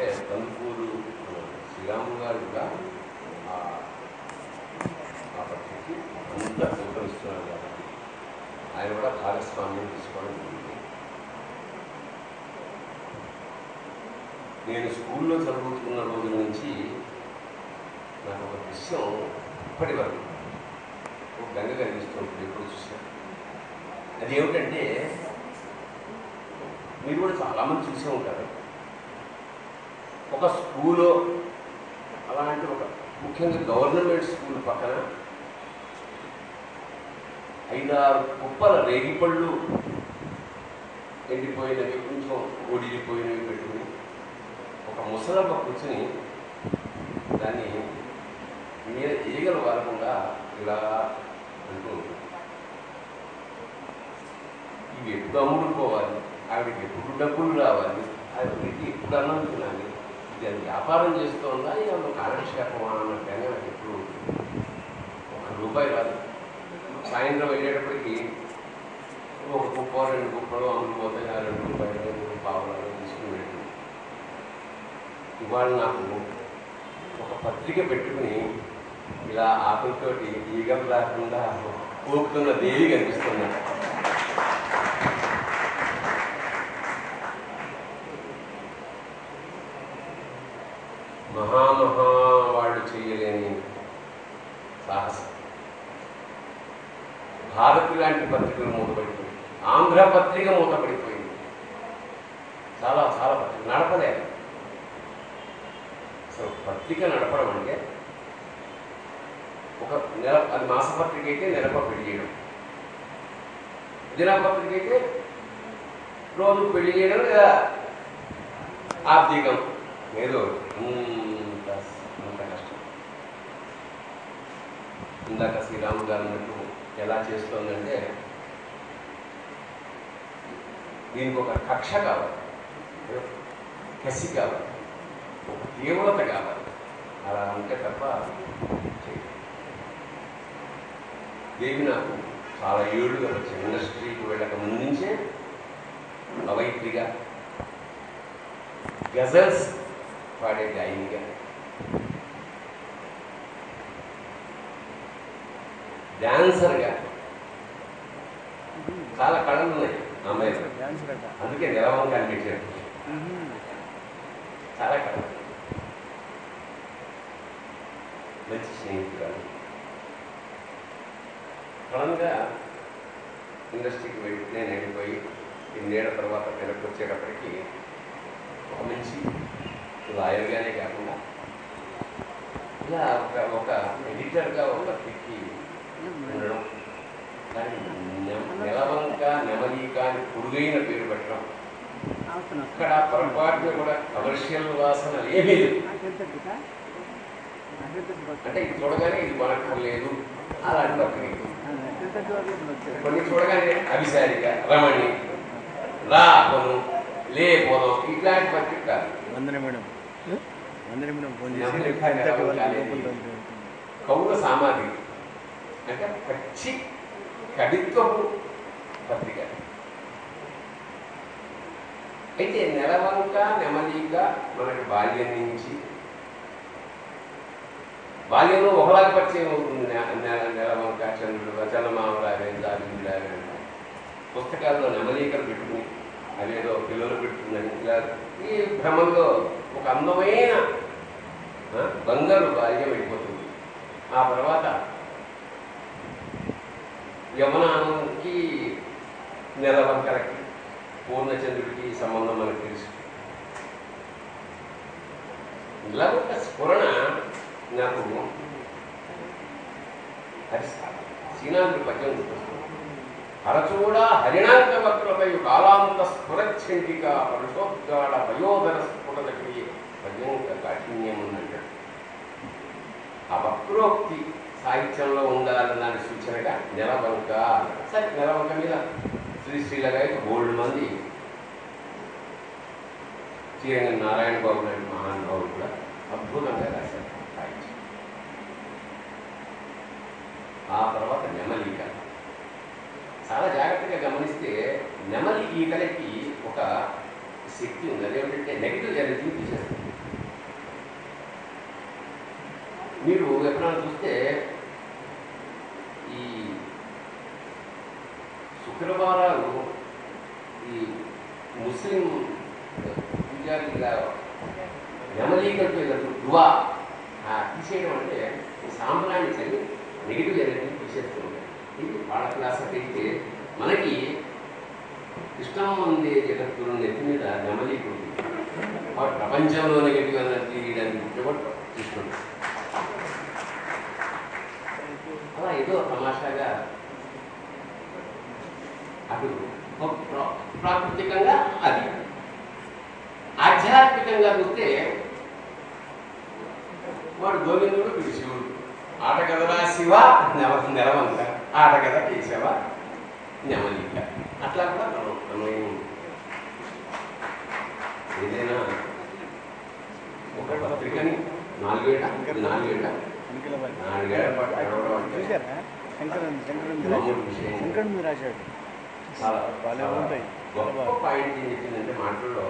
అంటే కందుకూరు శ్రీరాములు గారు కూడా ఆ పత్రికకి అంతా సహకరిస్తున్నారు కాబట్టి ఆయన కూడా భాగస్వామ్యం తీసుకోవడం జరిగింది. నేను స్కూల్లో చదువుతున్న రోజుల నుంచి నాకు ఒక విషయం ఇప్పటి వరకు ఒక గంగ కనిపిస్తుంది, ఎప్పుడు చూసాను. అది ఏమిటంటే, మీరు కూడా చాలామంది చూసే ఉంటారు, ఒక స్కూలు అలాంటి ఒక ముఖ్యంగా గవర్నమెంట్ స్కూల్ పక్కన 5-6 కుప్పల రేగిపళ్ళు ఎండిపోయినవి, కొంచెం ఒడిలిపోయినవి పెట్టుకుని ఒక ముసలమ్మ కూర్చుని దాన్ని మీద ఈగలు వారకుండా ఇలా అంటూ, ఇవి ఎప్పుడు అమ్ముడుకోవాలి, ఆవిడకి ఎప్పుడు డబ్బులు రావాలి, ఆవిడకి ఎప్పుడు అన్నం తినాలి, ఇది అది వ్యాపారం చేస్తుందా ఏమన్నా కాలక్షేపమా అన్నట్టుగానే నాకు ఎప్పుడు ₹1 రాదు. సాయంత్రం వెళ్ళేటప్పటికి ఒక కుప్ప 2 కుప్పలు అమ్ముకుపోతాయి, ఆ ₹2 పావులు తీసుకుని వెళ్తుంది. ఇవాళ నాకు ఒక పత్రిక పెట్టుకుని ఇలా ఆకులతోటి ఈగలు రాకుండా పోపుతున్న దేవి కనిపిస్తుంది. వాళ్ళు చేయలేని సాహసం. భారతి లాంటి పత్రికలు మూతపడిపోయింది, ఆంధ్ర పత్రిక మూతపడిపోయింది, చాలా చాలా పత్రిక నడపలేదు. అసలు పత్రిక నడపడం అంటే ఒక నెల, అది మాసపత్రిక అయితే నెలకు పెళ్లి చేయడం, దినపత్రిక అయితే రోజు పెళ్లి చేయడం, లేదా ఆర్థికం ఏదో అంత కష్టం. ఇందాక శ్రీరాములు గారు అన్నట్టు ఎలా చేస్తోందంటే, దీనికి ఒక కక్ష కావాలి, కసి కావాలి, ఒక తీవ్రత కావాలి. అలా ఉంటే తప్ప చేయదు. దేవి నాకు చాలా ఏళ్ళుగా వచ్చే ఇండస్ట్రీకి వెళ్ళక ముందు నుంచే కవయిత్రిగా, గజల్స్ పాడే గాయనిగా, డాన్సర్గా చాలా కళలు ఉన్నాయి అమ్మాయి. అందుకే నిలవంగా అనిపించాడు, చాలా కళలు. మంచి స్నేహితురాలు. సడన్గా ఇండస్ట్రీకి వెళ్ళి నేను వెళ్ళిపోయి 8 ఏళ్ల తర్వాత వెనక్కి వచ్చేటప్పటికి ఒక మంచి లాయర్గానే కాకుండా ఇలా ఒక ఎడిటర్గా ఒక వ్యక్తి ఉండడం, దాని నెలవంక నెమలిక అని పొడుగైన పేరు పెట్టడం, అక్కడ పొరపాటున కూడా కమర్షియల్ వాసన ఏమీ లేదు. అంటే ఇది చూడగానే ఇది కొనక్కర్లేదు అలాంటి పత్రిక. కొన్ని చూడగానే అభిసారిక, రమణి, రా కొను, లే పోదాం, ఇట్లాంటి పత్రిక కాదు. కవుల సామాగ్రి అంటే పచ్చి కవిత్వపు పత్రిక. అయితే నెలవంక నెమలిక మనకి బాల్యం నుంచి, బాల్యంలో ఒకలాగా పరిచయం అవుతుంది. నెలవంక, చంద్రుడు, చందమామలాగా, జాబిలాగా పుస్తకాల్లో నెమలికలు పెట్టుకుని అదేదో పిల్లలు పెట్టుకుందని ఇలా ఈ భ్రమంలో ఒక అందమైన బంగారు బాల్యం అయిపోతుంది. ఆ తర్వాత యవనానికి నెలవంకలకి పూర్ణచంద్రుడికి సంబంధం మనకు తెలుసు. ఇలా ఒక స్ఫురణ నాకు శ్రీనాథుడి పద్యం గుర్తొస్తుంది. హరచూడ హరిణాంక వక్రపై కాలాంత స్ఫురచ్ఛంటిక పరుషోద్గాఢ వయోధర స్ఫుటదకి పద్యం కాఠిన్యం ఉందంటాడు. ఆ వక్రోక్తి సాహిత్యంలో ఉండాలన్న సూచనగా నెలవంక. సరే, నెలవంక మీద శ్రీశ్రీలగా బోల్డ్ మంది, శ్రీరంగ నారాయణ బాబు లాంటి మహానుభావులు కూడా అద్భుతంగా రాశారు సాహిత్యం. ఆ తర్వాత నెమలిక. చాలా జాగ్రత్తగా గమనిస్తే నెమలి ఈకలకి ఒక శక్తి ఉంది. అదేమిటంటే నెగిటివ్ ఎనర్జీని తీసేస్తుంది. ఎప్పుడైనా చూస్తే ఈ శుక్రవారాలు ఈ ముస్లిం పూజారిగా నెమలీకలతో దువా తీసేయడం అంటే సాంబ్రాన్ని చల్లి నెగిటివ్ ఎనర్జీ తీసేస్తుంది. ఇది వాళ్ళ క్లాస్ అయితే మనకి కృష్ణం ఉంది జగత్తులో నెత్తి మీద నెమలీకుంది. ప్రపంచంలో నెగిటివ్ ఎనర్జీ తీయడానికి కృష్ణుడు అలా ఏదో తమాషాగా అటు ప్రాకృతికంగా అది ఆధ్యాత్మికంగా చూస్తే వాడు గోవిందుడు వీడు శివుడు. ఆట కదరా శివ నెలవంక, ఆట కథ కేశవ నెమలిక. అట్లా కూడా మనం ఏదైనా ఒక పత్రికని నాలుగేళ్ల గొప్ప పాయింట్ ఏం చెప్పిందంటే మాటల్లో,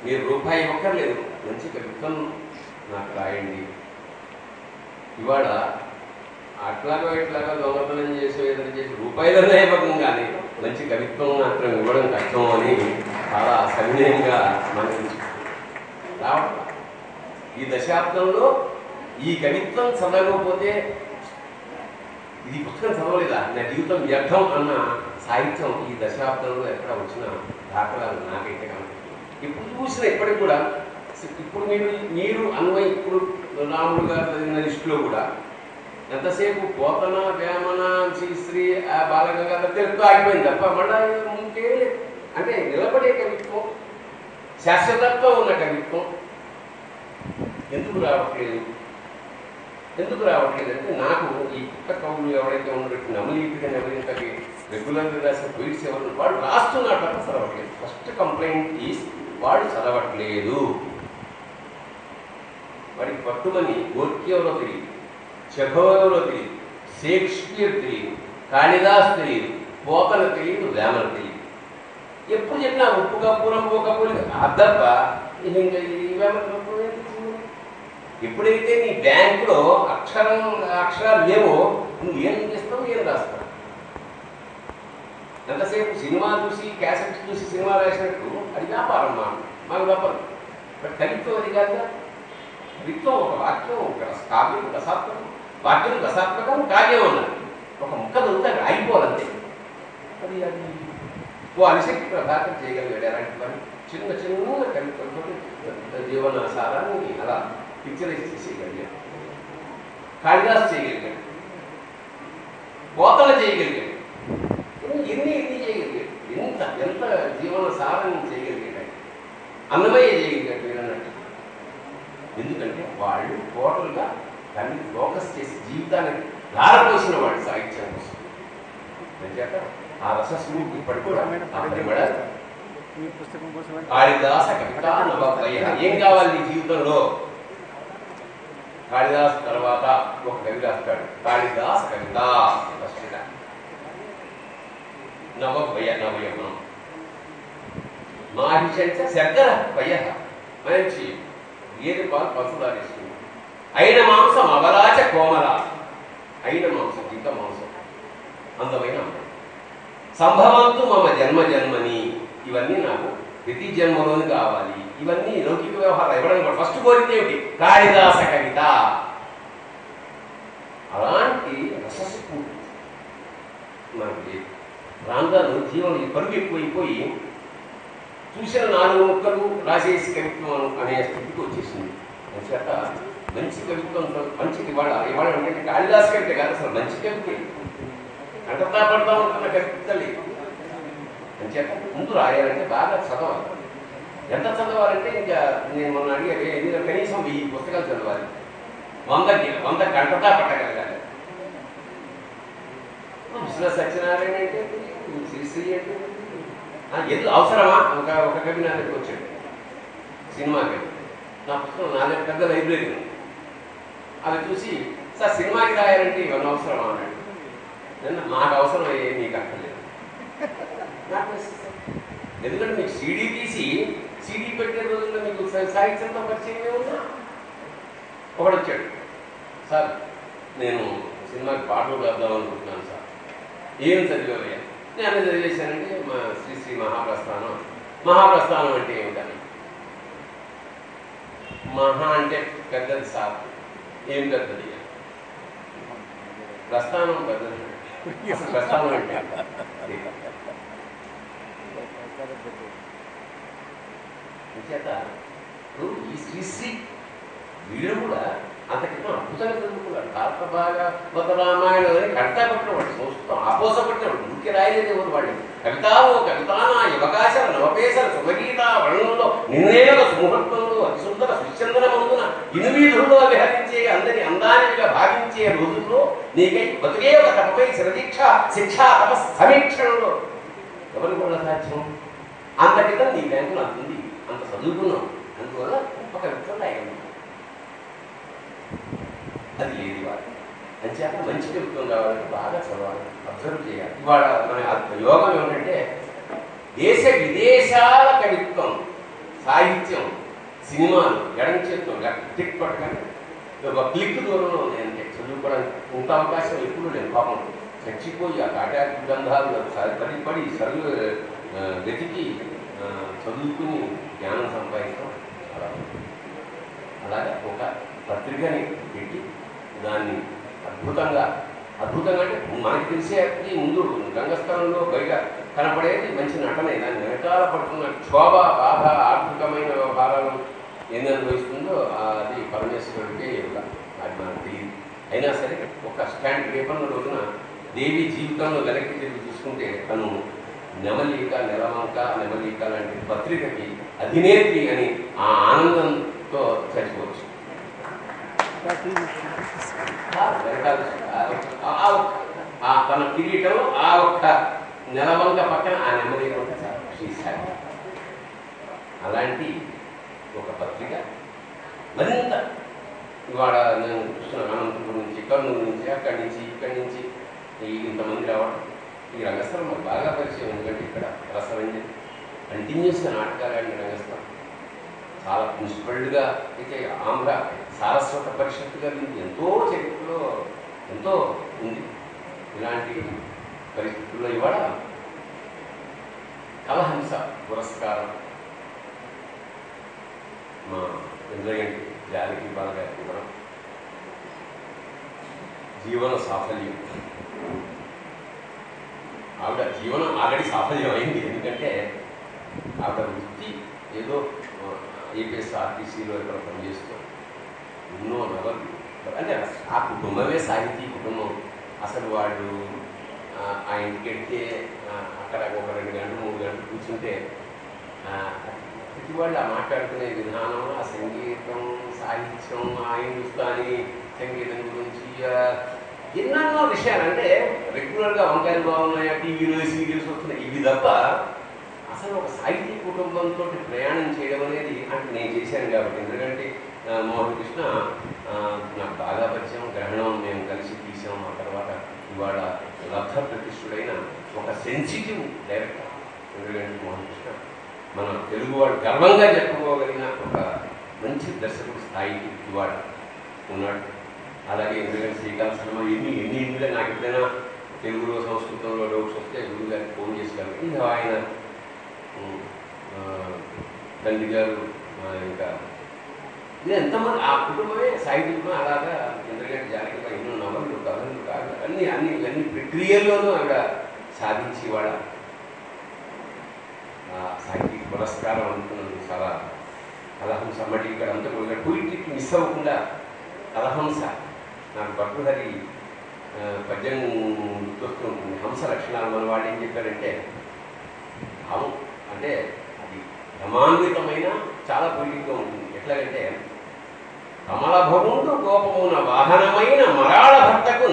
మీరు రూపాయి ఒక్కర్లేదు, మంచి కవిత్వం నాకు రాయండి. ఇవాళ అట్లాగో ఇట్లాగో దొంగతనం చేసి ఏదైనా చేసి రూపాయలనే ఇవ్వకం కానీ మంచి కవిత్వం మాత్రం ఇవ్వడం కష్టం అని చాలా సవినయంగా మనం రావట్లా. ఈ దశాబ్దంలో ఈ కవిత్వం చదవకపోతే ఇది పుస్తకం చదవలేదా, నా జీవితం వ్యర్థం అన్న సాహిత్యం ఈ దశాబ్దంలో ఎక్కడ వచ్చిన దాఖలాలు నాకైతే కనుక ఇప్పుడు చూసిన ఇప్పటికి కూడా. ఇప్పుడు మీరు అన్వయి ఇప్పుడు రాముడు గారు చదివిన లిస్టులో కూడా ఎంతసేపు పోతన, వేమన, శ్రీశ్రీ, బాలగంగాధర తెలుగుతో ఆగిపోయింది తప్ప మళ్ళా ఇంకేం లేదు. అంటే నిలబడే కవిత్వం, శాశ్వతత్వం ఉన్న కవిత్వం ఎందుకు రావట్లేదు అంటే నాకు ఈ పుట్ట కవులు ఎవరైతే ఉన్నట్టు నెమలీపిగా నెమలికకి రెగ్యులర్గా రాసిన ట్వీట్స్ ఎవరు వాడు రాస్తున్నట్టు తప్ప చదవట్లేదు. ఫస్ట్ కంప్లైంట్ ఈజ్ వాడు చదవట్లేదు. వాడికి పట్టుమని గోర్కీ ఎవరో తెలియదు, చెఖోవ్ ఎవరో తెలియదు, షేక్స్పియర్ తెలియదు, కాళిదాస్ తెలియదు, పోతన తెలియదు, వేమన తెలియదు. ఎప్పుడు చెప్పినా ఉప్పు కప్పురం కప్పులు అద్దప్ప ఇంకా ఎప్పుడైతే నీ బ్యాంకులో అక్షరాలు లేవో నువ్వు ఏం చేస్తావు, ఏం రాస్తావు. ఎంతసేపు సినిమా చూసి క్యాసెట్స్ చూసి సినిమా రాసినట్టు అది వ్యాపారం మాకు తప్పదు. బట్ కవిత్వం అది కాదుగా. కవిత్వం ఒక వాక్యం, ఒక కావ్యం, రసాత్మకం. వాక్యం రసాత్మకం, కావ్యం అన్నది ఒక ముక్క దొరుకుతాడు అయిపోవాలంతే. అది ఓ అనిశక్తి ప్రభాతం చేయగలిగాడు. అలాంటి పని చిన్న చిన్న కవిత్వంతో జీవన సారాన్ని అలా పిక్చరైజ్ చేసేయగలిగాడు. కాళిదాస్ చేయగలిగాడు, పోతన చేయగలిగాడు, ఎన్ని చేయగలిగాడు. ఎంత జీవన సారాన్ని చేయగలిగాడు, అన్నమయ్య చేయగలిగాడు మీరు అన్నట్టు. ఎందుకంటే వాళ్ళు టోటల్గా దాన్ని ఫోకస్ చేసి జీవితాన్ని ధారపోసిన వాడు సాహిత్యం కోసం. అంచేత ఆ రసస్వరూపి ఇప్పటి కూడా కాళిదాస కవిత నవకయ. ఏం కావాలి నీ జీవితంలో? కాళిదాస్ తర్వాత ఒక కవి రాస్తాడు, కాళిదాస కవిత నవభయ నవయమనం మాహిషంచ శర్కర భయ. మంచి ఏది పాలు పసుదారిస్తుంది. అయిన మాంసం అవలాచ కోమల. అయిన మాంసం జింక మాంసం అందమైన సంభవంతు మమ జన్మ జన్మని. ఇవన్నీ నాకు ప్రతి జన్మలోని కావాలి. ఇవన్నీ లౌకిక వ్యవహారం ఇవ్వడం కూడా ఫస్ట్ కోరిక ఏమిటి? కాళిదాస కవిత. అలాంటి రసస్సు మనకి ప్రాంతాలు జీవనం పరుగు ఎక్కువైపోయి చూసిన 4 ముక్కలు రాసేసి కవిత్వం అనే స్థితికి వచ్చేసింది. అంచేత మంచి కవిత్వం మంచిది ఇవాళ అంటే కాళిదాస్ కవిత కాదు, అసలు మంచి కవిత అంటతా పడతా ఉంటున్న కవిత లేదు. అంచేత ముందు రాయాలంటే బాగా చదవాలి. ఎంత చదవాలంటే ఇంకా నేను మొన్న అడిగే కనీసం 1000 పుస్తకాలు చదవాలి. 100 గంటతా పట్టగలగాలి. విశ్వ సత్యనారాయణ అంటే శ్రీశ్రీ అంటే ఎందుకు అవసరమా? ఒక కవి నా దగ్గరికి వచ్చాడు, సినిమా కవి. నా పుస్తకం నా దగ్గర పెద్ద లైబ్రరీ ఉంది. అవి చూసి సార్ సినిమాకి రాయాలంటే ఇవన్నీ అవసరమా అన్నాడు. నాకు అవసరం మీకు అక్కర్లేదు. ఎందుకంటే మీకు సీడీ తీసి సీడీ పెట్టే రోజుల్లో మీకు సాహిత్యంతో పరిచయం ఏముందా? ఒకడు వచ్చాడు, సార్ నేను సినిమాకి పాటలు రాద్దాం అనుకుంటున్నాను సార్. ఏం చదివారయ్యా? నేను అన్నీ చదివేశానంటే మా శ్రీ మహాప్రస్థానం. మహాప్రస్థానం అంటే ఏమిటని? మహా అంటే పెద్దది సార్. ఏం పెద్దది? ప్రస్థానం పెద్దది. ప్రస్థానం అంటే చేత ఈ శ్రీశ్రీ వీళ్ళు కూడా అంతకింత అద్భుతంగా చదువుకున్నాడు. కాస్త బాగా కొత్త రామాయణం అని కవితా పట్టినవాడు, సంస్కృతం ఆపోస పట్టినవాడు, ముఖ్య రాయలేదు ఎవరు వాడి కవితావో కవితానా యువకాశల నవపేశల సుమగీత వర్ణంలో నిర్ణయాల సుముహూర్తంలో అతి సుందర సుచందనమందున ఇనువీధుల్లో విహరించే అందరి అందానిగా భావించే రోజుల్లో నీకై బతుకే ఒక తపపై శిరదీక్ష శిక్షా తప సమీక్షణలో ఎవరికి కూడా సాధ్యం? అంత క్రితం నీ బ్యాంకులో అంతుంది, అంత చదువుకున్నాం, అందువల్ల ఒక కవిత్వం రాయగలం. అది లేదు ఇవాళ. అంచేత మంచి కవిత్వం కావాలంటే బాగా చదవాలి, అబ్జర్వ్ చేయాలి. ఇవాళ మన యోగం ఏమిటంటే దేశ విదేశాల కవిత్వం, సాహిత్యం, సినిమాలు ఎడం చేత్వం టిక్ పట్టగానే ఒక క్లిక్ దూరంలో ఉన్నాయంటే చదువుకోవడానికి ఇంత అవకాశం ఎప్పుడు లేదు. పాపం చచ్చిపోయి ఆ కాటాకు గ్రంథాలు పడి సరువు వెతికి చదువుకుని జ్ఞానం సంపాదించడం చాలా. అలాగే ఒక పత్రికని పెట్టి దాన్ని అద్భుతంగా అంటే మనకి తెలిసేది ముందు రంగస్థలంలో బయట కనపడేది మంచి నటనే. దాన్ని వెనకాల పడుతున్న క్షోభ, బాధ, ఆర్థికమైన వ్యవహారాలు ఎన్ని అనుభవిస్తుందో అది పరమేశ్వరుడికే ఎరుక. అది మనకు తెలియదు. అయినా సరే ఒక స్టాండ్ పేపర్ల రోజున దేవి జీవితంలో వెనక్కి తిరిగి చూసుకుంటే తను నెమలిక, నెలవంక, నెమలిక లాంటి పత్రికకి అధినేత్రి అని ఆ ఆనందంతో చచ్చిపోవచ్చు. తన కిరీటం ఆ ఒక్క నెలవంక పక్కన ఆ నెమలిక ఉంటుంది. అలాంటి ఒక పత్రిక మరింత ఇవాళ నేను చూస్తున్నాను. అనంతపురం నుంచి, కర్నూలు నుంచి, అక్కడి నుంచి, ఇక్కడి నుంచి ఇంతమంది రావడం. ఈ రంగస్థలం మాకు బాగా పరిచయం. ఎందుకంటే ఇక్కడ రసరంజన్ కంటిన్యూస్గా నాటకాలు ఆడిన రంగస్థలం. చాలా ప్రిన్సిపల్డ్గా అయితే ఆంధ్ర సారస్వత పరిషత్తుగా దీనికి ఎంతో చరిత్రలో ఎంతో ఉంది. ఇలాంటి పరిస్థితుల్లో ఇవాళ కలహంస పురస్కారం మా ఇంద్రగంటి జానకి బాగా ఇవ్వడం, జీవన సాఫల్యం. ఆవిడ జీవనం ఆల్రెడీ సాఫల్యం అయింది. ఎందుకంటే ఆవిడ వృత్తి ఏదో ఏపీఎస్ఆర్టీసీలో ఇక్కడ పనిచేస్తూ ఎన్నో నవలు, అంటే ఆ కుటుంబమే సాహితీ కుటుంబం. అసలు వాళ్ళు ఆ ఇంటికి వెళ్తే అక్కడ ఒక 2 గంటలు 3 గంటలు కూర్చుంటే ప్రతి వాళ్ళు ఆ మాట్లాడుకునే విధానం, ఆ సంగీతం, సాహిత్యం, ఆ హిందుస్థానీ సంగీతం గురించి ఎన్నెన్నో విషయాలు. అంటే రెగ్యులర్గా వంకాయలు బాగున్నాయా, టీవీలో సీరియల్స్ వస్తున్నాయి, ఇవి తప్ప అసలు ఒక సాహితీ కుటుంబంతో ప్రయాణం చేయడం అనేది అంటే నేను చేశాను కాబట్టి. ఎందుకంటే మోహన్ కృష్ణ నాకు బాగా పరిచయం. గ్రహణం మేము కలిసి తీసాం. ఆ తర్వాత ఇవాళ లబ్ధ ప్రతిష్ఠుడైన ఒక సెన్సిటివ్ డైరెక్టర్ ఎందుకంటే మోహన్ కృష్ణ మన తెలుగువాడు గర్వంగా చెప్పుకోగలిగిన ఒక మంచి దర్శకుడు స్థాయికి ఇవాళ ఉన్నాడు. అలాగే ఎందుకంటే శ్రీకాంత్ శర్మ ఎన్ని నాకు ఎప్పుడైనా తెలుగులో సంస్కృతంలో డౌట్స్ వస్తే గురువు గారికి ఫోన్ చేశాను. ఇంకా ఆయన తండ్రి గారు ఇంకా ఇది ఎంతమంది ఆ కుటుంబమే సాహిత్యంలో అలాగా ఎందుకంటే జానకి ఎన్నో నవలు, కథలు, కాదు అన్ని ప్రక్రియల్లోనూ ఆవిడ సాధించి వాళ్ళ సాహితీ పురస్కారం అనుకున్నది. చాలా కలహంస మళ్ళీ ఇక్కడ అంతా కూడా పోయిట్రీకి మిస్ అవ్వకుండా కలహంస నాకు భర్తృహరి పద్యం గుర్తొస్తూ ఉంటుంది. హంస లక్షణాలు మన వాళ్ళు ఏం చెప్పారంటే అంటే అది ధమాన్వితమైన చాలా పొయిటిక్గా ఉంటుంది. ఎట్లాగంటే కమలభవుండు కోపమున వాహనమైన మరాళ భర్తకు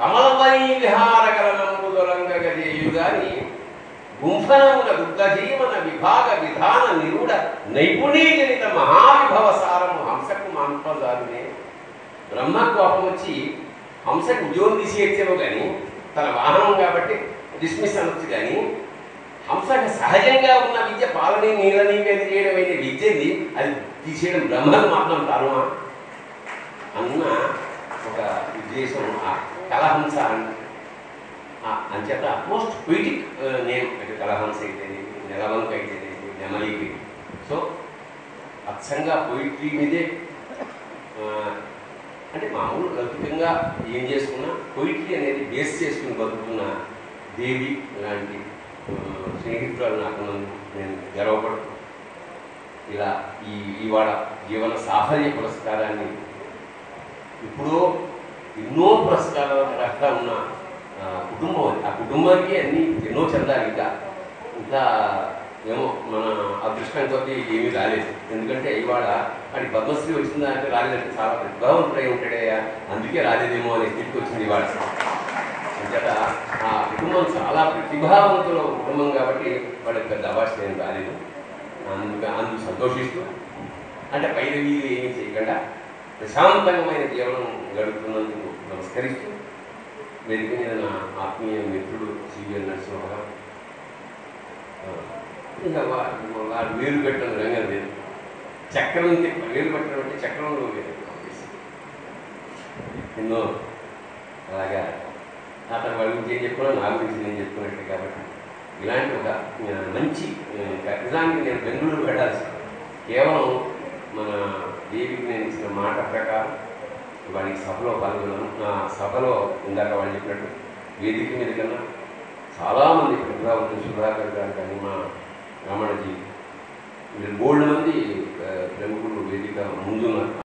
కమలమణి విహారకలనంబుదొలంగగజేయుగాని గుంఫనమున దుర్గజీవన విభాగ విధాన నిరుడ నైపుణీజనిత మహావిభవ సారము హంసకు మాంపజారునే. బ్రహ్మ కోపం వచ్చి హంసకు ఉద్యోగం తీసేచ్చేమో కానీ తన వాహనం కాబట్టి డిస్మిస్ అనొచ్చు. కానీ హంసకు సహజంగా ఉన్న విద్య పాలని నీళ్ళని మీద చేయడం విద్యది అది తీసేయడం బ్రహ్మను మాత్రం తరుమా అన్న ఒక ఉద్దేశం ఆ కలహంస అంచేత మోస్ట్ పొయిటిక్ నేమ్ అంటే కలహంస అయితేనేమి, నెలవంక అయితేనేమి, నెమలికి. సో అచ్చంగా పొయిట్రీ మీదే అంటే మామూలు లౌకికంగా ఏం చేసుకున్నా పొయిట్రీ అనేది బేస్ చేసుకుని బతుకుతున్న దేవి లాంటి స్నేహితురాలు నాకు నేను గర్వపడుతూ ఇలా ఇవాళ జీవన సాఫల్య పురస్కారాన్ని ఎప్పుడో ఎన్నో పురస్కారాల రకంగా ఉన్న కుటుంబం అది. ఆ కుటుంబానికి అన్నీ ఎన్నో చెందాలి. ఇంకా ఏమో మన అదృష్టం కొద్దీ ఏమీ రాలేదు. ఎందుకంటే ఇవాళ వాడికి పద్మశ్రీ వచ్చిందంటే రాలేదంటే చాలా ప్రతిభావంతుడై ఉంటాడయ్యా, అందుకే రాలేదేమో అనే స్థితికి వచ్చింది ఇవాళ. అంచేత ఆ కుటుంబం చాలా ప్రతిభావంతుల కుటుంబం కాబట్టి వాళ్ళకి పెద్ద అవార్డ్స్ ఏం రాలేదు. అందుకు సంతోషిస్తూ అంటే పైరవి ఏమీ చేయకుండా ప్రశాంతమైన జీవనం గడుపుతున్నందుకు నమస్కరిస్తూ వేదిక మీద నా ఆత్మీయ మిత్రుడు సివిఎల్ నరసింహరావు, ఇంకా వాడు వేలు పెట్టడం రంగం లేదు, చక్రం వేలు పెట్టడం అంటే చక్రంలో ఎన్నో అలాగా అతను వాడి గురించి ఏం చెప్పుకున్నా నా గురించి నేను చెప్పుకున్నట్టు. కాబట్టి ఇలాంటి ఒక మంచి నిజానికి నేను బెంగళూరు వెళ్ళాల్సి కేవలం మన దేవికి నేను ఇచ్చిన మాట ప్రకారం వాడికి సభలో పాల్గొన్నాను. నా సభలో ఇందాక వాళ్ళు చెప్పినట్టు వేదిక మీద కన్నా చాలామంది ప్రతిభావంతులు సుధాకర్ గారు కానీ మా రమణజీ వీళ్ళు 3 మంది ప్రముఖులు వేదిక ముందున్నారు.